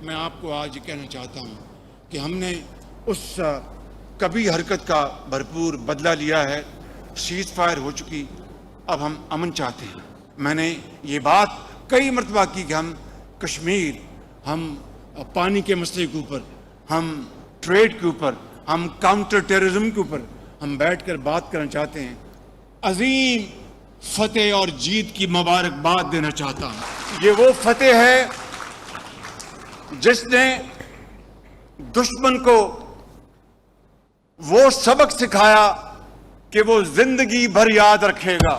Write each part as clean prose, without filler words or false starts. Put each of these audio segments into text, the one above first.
میں آپ کو آج یہ کہنا چاہتا ہوں کہ ہم نے اس کبھی حرکت کا بھرپور بدلہ لیا ہے، سیز فائر ہو چکی، اب ہم امن چاہتے ہیں۔ میں نے یہ بات کئی مرتبہ کی کہ ہم کشمیر، ہم پانی کے مسئلے کے اوپر، ہم ٹریڈ کے اوپر، ہم کاؤنٹر ٹیررزم کے اوپر ہم بیٹھ کر بات کرنا چاہتے ہیں۔ عظیم فتح اور جیت کی مبارکباد دینا چاہتا ہوں۔ یہ وہ فتح ہے جس نے دشمن کو وہ سبق سکھایا کہ وہ زندگی بھر یاد رکھے گا۔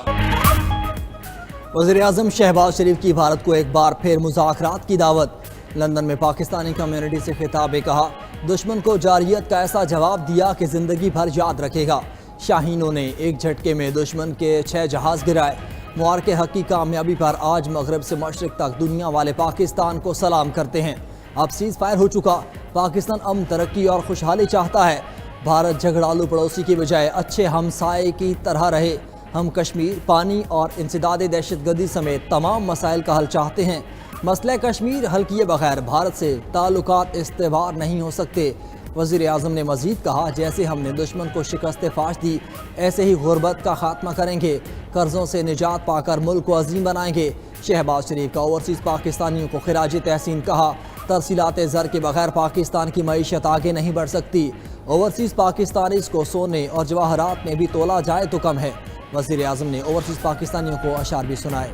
وزیر اعظم شہباز شریف کی بھارت کو ایک بار پھر مذاکرات کی دعوت۔ لندن میں پاکستانی کمیونٹی سے خطاب میں کہا، دشمن کو جارحیت کا ایسا جواب دیا کہ زندگی بھر یاد رکھے گا۔ شاہینوں نے ایک جھٹکے میں دشمن کے 6 جہاز گرائے۔ معرکہ حق کی کامیابی پر آج مغرب سے مشرق تک دنیا والے پاکستان کو سلام کرتے ہیں۔ اب سیز فائر ہو چکا، پاکستان امن، ترقی اور خوشحالی چاہتا ہے۔ بھارت جھگڑالو پڑوسی کی بجائے اچھے ہمسائے کی طرح رہے۔ ہم کشمیر، پانی اور انسداد دہشت گردی سمیت تمام مسائل کا حل چاہتے ہیں۔ مسئلہ کشمیر حل کیے بغیر بھارت سے تعلقات استوار نہیں ہو سکتے۔ وزیر اعظم نے مزید کہا، جیسے ہم نے دشمن کو شکست فاش دی، ایسے ہی غربت کا خاتمہ کریں گے، قرضوں سے نجات پا کر ملک کو عظیم بنائیں گے۔ شہباز شریف کا اوورسیز پاکستانیوں کو خراج تحسین، کہا، ترسیلات زر کے بغیر پاکستان کی معیشت آگے نہیں بڑھ سکتی۔ اوورسیز پاکستانیز کو سونے اور جواہرات میں بھی تولا جائے تو کم ہے۔ وزیر اعظم نے اوورسیز پاکستانیوں کو اشعار بھی سنائے۔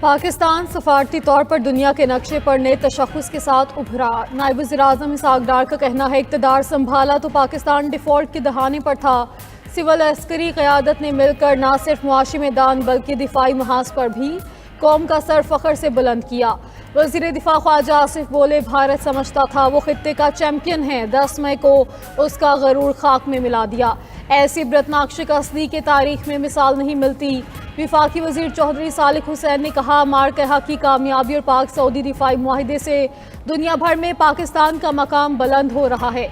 پاکستان سفارتی طور پر دنیا کے نقشے پر نئے تشخص کے ساتھ ابھرا۔ نائب وزیر اعظم اسحاق ڈار کا کہنا ہے، اقتدار سنبھالا تو پاکستان ڈیفالٹ کے دہانے پر تھا۔ سول عسکری قیادت نے مل کر نہ صرف معاشی میدان بلکہ دفاعی محاذ پر بھی قوم کا سر فخر سے بلند کیا۔ وزیر دفاع خواجہ آصف بولے، بھارت سمجھتا تھا وہ خطے کا چیمپئن ہے، 10 مئی کو اس کا غرور خاک میں ملا دیا۔ ایسی عبرتناک شکستگی کے تاریخ میں مثال نہیں ملتی۔ وفاقی وزیر چودھری صالح حسین نے کہا، معرکہ حق کی کامیابی اور پاک سعودی دفاعی معاہدے سے دنیا بھر میں پاکستان کا مقام بلند ہو رہا ہے۔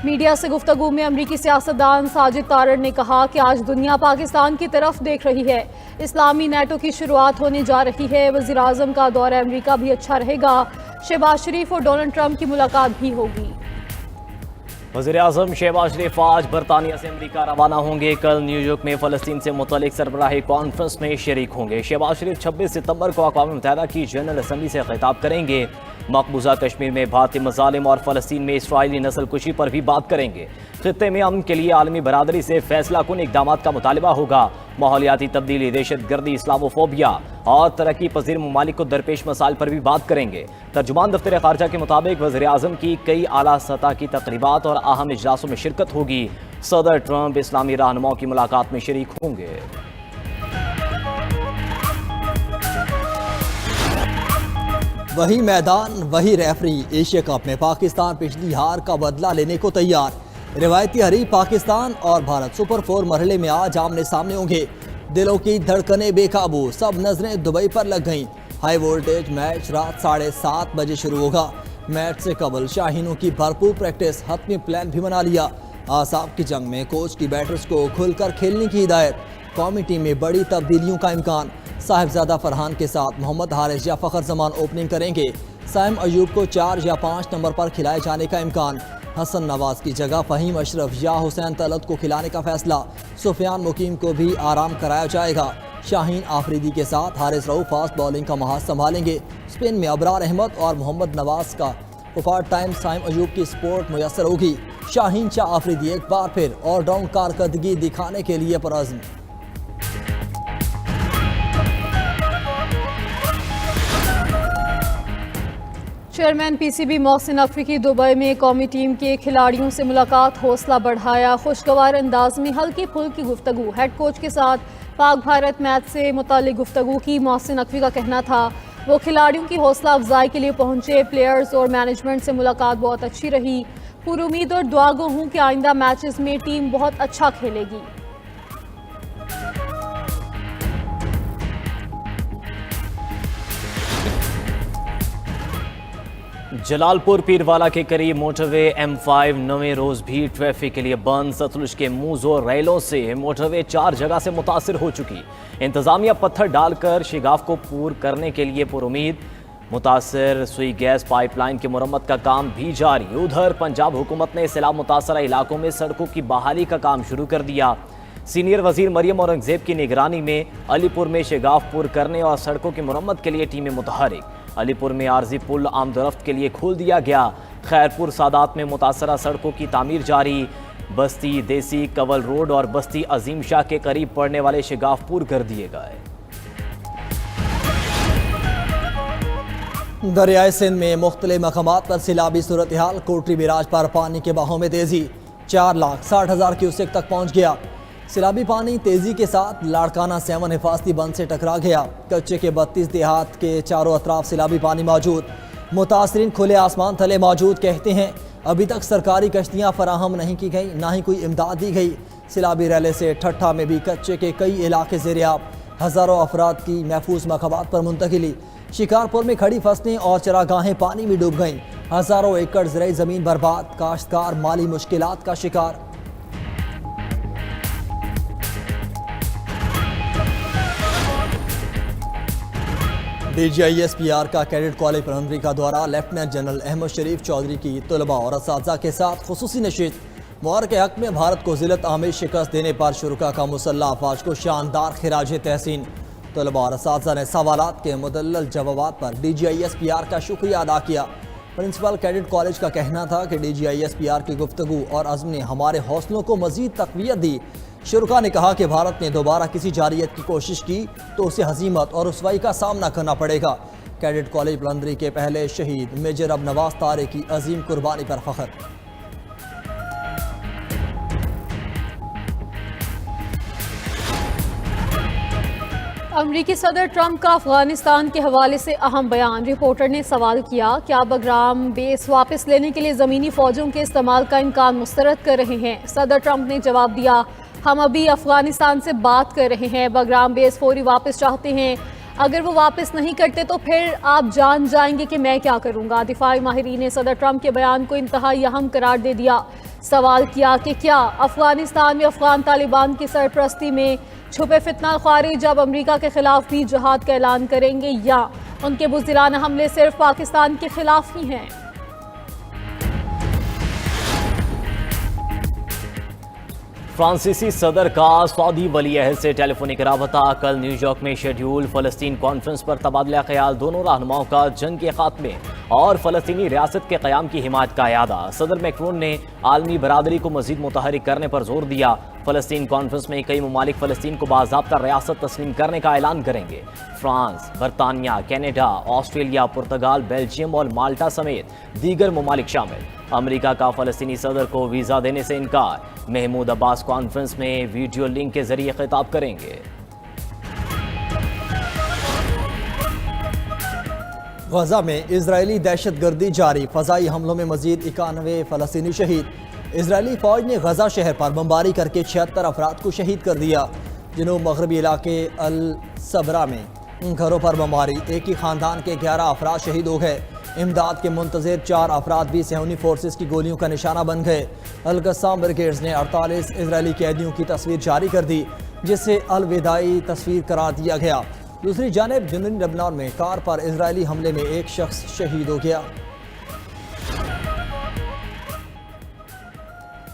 میڈیا سے گفتگو میں امریکی سیاستدان ساجد طارڑ نے کہا کہ آج دنیا پاکستان کی طرف دیکھ رہی ہے، اسلامی نیٹو کی شروعات ہونے جا رہی ہے۔ وزیر اعظم کا دورہ امریکہ بھی اچھا رہے گا، شہباز شریف اور ڈونلڈ ٹرمپ کی ملاقات بھی ہوگی۔ وزیر اعظم شہباز شریف آج برطانیہ سے امریکہ روانہ ہوں گے۔ کل نیو یارک میں فلسطین سے متعلق سربراہی کانفرنس میں شریک ہوں گے۔ شہباز شریف 26 ستمبر کو اقوام متحدہ کی جنرل اسمبلی سے خطاب کریں گے۔ مقبوضہ کشمیر میں بھارتی مظالم اور فلسطین میں اسرائیلی نسل کشی پر بھی بات کریں گے۔ خطے میں امن کے لیے عالمی برادری سے فیصلہ کن اقدامات کا مطالبہ ہوگا۔ ماحولیاتی تبدیلی، دہشت گردی، اسلاموفوبیا اور ترقی پذیر ممالک کو درپیش مسائل پر بھی بات کریں گے۔ ترجمان دفتر خارجہ کے مطابق وزیر اعظم کی کئی اعلیٰ سطح کی تقریبات اور اہم اجلاسوں میں شرکت ہوگی۔ صدر ٹرمپ اسلامی رہنماؤں کی ملاقات میں شریک ہوں گے۔ وہی میدان، وہی ریفری، ایشیا کپ میں پاکستان پچھلی ہار کا بدلہ لینے کو تیار۔ روایتی حریف پاکستان اور بھارت سپر 4 مرحلے میں آج آمنے سامنے ہوں گے۔ دلوں کی دھڑکنیں بے قابو، سب نظریں دبئی پر لگ گئیں۔ ہائی وولٹیج میچ رات 7:30 بجے شروع ہوگا۔ میچ سے قبل شاہینوں کی بھرپور پریکٹس، حتمی پلان بھی بنا لیا۔ اعصاب کی جنگ میں کوچ کی بیٹرز کو کھل کر کھیلنے کی ہدایت۔ قومی ٹیم میں بڑی تبدیلیوں کا امکان۔ صاحبزادہ فرحان کے ساتھ محمد حارث یا فخر زمان اوپننگ کریں گے۔ سائم ایوب کو 4 یا 5 نمبر پر کھلائے جانے کا امکان۔ حسن نواز کی جگہ فہیم اشرف یا حسین طلعت کو کھلانے کا فیصلہ۔ سفیان مقیم کو بھی آرام کرایا جائے گا۔ شاہین آفریدی کے ساتھ حارث رؤوف فاسٹ بولنگ کا محاذ سنبھالیں گے۔ اسپن میں ابرار احمد اور محمد نواز کا اوفر ٹائم سائم ایوب کی سپورٹ میسر ہوگی۔ شاہین شاہ آفریدی ایک بار پھر آل راؤنڈ کارکردگی دکھانے کے لیے پرعزم۔ Chairman P C B Mohsin Naqvi کی دبئی میں قومی ٹیم کے کھلاڑیوں سے ملاقات، حوصلہ بڑھایا، خوشگوار انداز میں ہلکی پھلکی گفتگو۔ ہیڈ کوچ کے ساتھ پاک بھارت میچ سے متعلق گفتگو کی۔ محسن نقوی کا کہنا تھا وہ کھلاڑیوں کی حوصلہ افزائی کے لیے پہنچے۔ پلیئرز اور مینجمنٹ سے ملاقات بہت اچھی رہی۔ پر امید اور دعا گو ہوں کہ آئندہ میچز میں ٹیم بہت اچھا کھیلے گی۔ جلال پور پیروالا کے قریب موٹر وے M5 نویں روز بھی ٹریفک کے لیے بند۔ ستلج کے منہ زور ریلوں سے موٹر وے 4 جگہ سے متاثر ہو چکی۔ انتظامیہ پتھر ڈال کر شگاف کو پور کرنے کے لیے پر امید۔ متاثر سوئی گیس پائپ لائن کی مرمت کا کام بھی جاری۔ ادھر پنجاب حکومت نے سیلاب متاثرہ علاقوں میں سڑکوں کی بحالی کا کام شروع کر دیا۔ سینئر وزیر مریم اورنگزیب کی نگرانی میں علی پور میں شگاف پور کرنے اور سڑکوں کی مرمت کے لیے ٹیمیں متحرک۔ علی پور میں عارضی پل آمد و رفت کے لیے کھول دیا گیا۔ خیرپور سادات میں متاثرہ سڑکوں کی تعمیر جاری۔ بستی دیسی کول روڈ اور بستی عظیم شاہ کے قریب پڑنے والے شگاف پور کر دیے گئے۔ دریائے سندھ میں مختلف مقامات پر سیلابی صورتحال۔ کوٹری بیراج پر پانی کے بہاؤ میں تیزی 4,60,000 کیوسک تک پہنچ گیا۔ سیلابی پانی تیزی کے ساتھ لاڑکانہ 7 حفاظتی بند سے ٹکرا گیا۔ کچے کے 32 دیہات کے چاروں اطراف سیلابی پانی موجود۔ متاثرین کھلے آسمان تلے موجود، کہتے ہیں ابھی تک سرکاری کشتیاں فراہم نہیں کی گئی، نہ ہی کوئی امداد دی گئی۔ سیلابی ریلے سے ٹھٹھا میں بھی کچے کے کئی علاقے زیر آب، ہزاروں افراد کی محفوظ مقامات پر منتقلی۔ شکارپور میں کھڑی فصلیں اور چراگاہیں پانی میں ڈوب گئیں، ہزاروں ایکڑ زرعی زمین برباد، کاشتکار مالی مشکلات کا شکار۔ D G I S P R کا کیڈٹ کالج پرنمبری کا دورہ۔ لیفٹیننٹ جنرل احمد شریف چودھری کی طلباء اور اساتذہ کے ساتھ خصوصی نشست۔ موار کے حق میں بھارت کو ذلت آمیز شکست دینے پر شرکا کا مسلح افواج کو شاندار خراج تحسین۔ طلباء اور اساتذہ نے سوالات کے مدلل جوابات پر D G I S P R کا شکریہ ادا کیا۔ پرنسپل کیڈٹ کالج کا کہنا تھا کہ D G I S P R کی گفتگو اور عزم نے ہمارے حوصلوں کو مزید تقویت دی۔ شرکا نے کہا کہ بھارت نے دوبارہ کسی جارحیت کی کوشش کی تو اسے ہزیمت اور رسوائی کا سامنا کرنا پڑے گا۔ کیڈٹ کالج بلندری کے پہلے شہید میجر اب نواز طارق کی عظیم قربانی پر فخر۔ امریکی صدر ٹرمپ کا افغانستان کے حوالے سے اہم بیان۔ رپورٹر نے سوال کیا کہ آپ بگرام بیس واپس لینے کے لیے زمینی فوجوں کے استعمال کا امکان مسترد کر رہے ہیں۔ صدر ٹرمپ نے جواب دیا، ہم ابھی افغانستان سے بات کر رہے ہیں، بگرام بیس فوری واپس چاہتے ہیں، اگر وہ واپس نہیں کرتے تو پھر آپ جان جائیں گے کہ میں کیا کروں گا۔ دفاعی ماہرین نے صدر ٹرمپ کے بیان کو انتہائی اہم قرار دے دیا۔ سوال کیا کہ کیا افغانستان میں افغان طالبان کی سرپرستی میں چھپے فتنہ خوارج اب امریکہ کے خلاف بھی جہاد کا اعلان کریں گے یا ان کے بزدلانہ حملے صرف پاکستان کے خلاف ہی ہیں؟ فرانسیسی صدر کا سعودی ولی عہد سے ٹیلی فونک رابطہ۔ کل نیو یارک میں شیڈیول فلسطین کانفرنس پر تبادلہ خیال۔ دونوں رہنماؤں کا جنگ کے خاتمے اور فلسطینی ریاست کے قیام کی حمایت کا اعادہ۔ صدر میکرون نے عالمی برادری کو مزید متحرک کرنے پر زور دیا۔ فلسطین کانفرنس میں کئی ممالک فلسطین کو باضابطہ ریاست تسلیم کرنے کا اعلان کریں گے۔ فرانس، برطانیہ، کینیڈا، آسٹریلیا، پرتگال، بیلجیم اور مالٹا سمیت دیگر ممالک شامل۔ امریکہ کا فلسطینی صدر کو ویزا دینے سے انکار۔ محمود عباس کانفرنس میں ویڈیو لنک کے ذریعے خطاب کریں گے۔ غزہ میں اسرائیلی دہشت گردی جاری۔ فضائی حملوں میں مزید 91 فلسطینی شہید۔ اسرائیلی فوج نے غزہ شہر پر بمباری کر کے 76 افراد کو شہید کر دیا۔ جنوب مغربی علاقے الصبرا میں گھروں پر بمباری، ایک ہی خاندان کے 11 افراد شہید ہو گئے۔ امداد کے منتظر 4 افراد بھی صہیونی فورسز کی گولیوں کا نشانہ بن گئے۔ القسام بریگیڈز نے 48 اسرائیلی قیدیوں کی تصویر جاری کر دی، جسے الوداعی تصویر قرار دیا گیا۔ دوسری جانب جنوبی لبنان میں کار پر اسرائیلی حملے میں ایک شخص شہید ہو گیا۔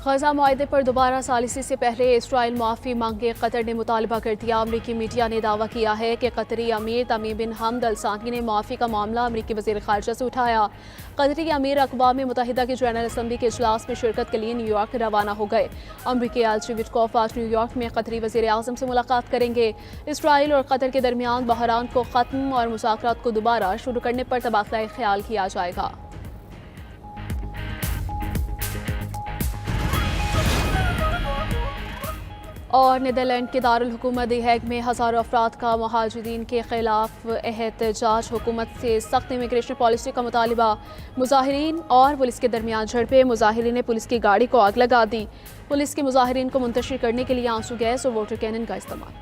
غزہ معاہدے پر دوبارہ ثالثی سے پہلے اسرائیل معافی مانگے۔ قطر نے مطالبہ کر دیا۔ امریکی میڈیا نے دعویٰ کیا ہے کہ قطری امیر تمیم بن حمد الثانی نے معافی کا معاملہ امریکی وزیر خارجہ سے اٹھایا۔ قطری امیر اقوام متحدہ کی جنرل اسمبلی کے اجلاس میں شرکت کے لیے نیو یارک روانہ ہو گئے۔ امریکی ایلچی وٹکوف آج نیو یارک میں قطری وزیر اعظم سے ملاقات کریں گے۔ اسرائیل اور قطر کے درمیان بحران کو ختم اور مذاکرات کو دوبارہ شروع کرنے پر تبادلہ خیال کیا جائے گا۔ اور نیدرلینڈ کے دارالحکومت دی ہیگ میں ہزاروں افراد کا مہاجرین کے خلاف احتجاج۔ حکومت سے سخت امیگریشن پالیسی کا مطالبہ۔ مظاہرین اور پولیس کے درمیان جھڑپیں۔ مظاہرین نے پولیس کی گاڑی کو آگ لگا دی۔ پولیس کے مظاہرین کو منتشر کرنے کے لیے آنسو گیس اور واٹر کینن کا استعمال۔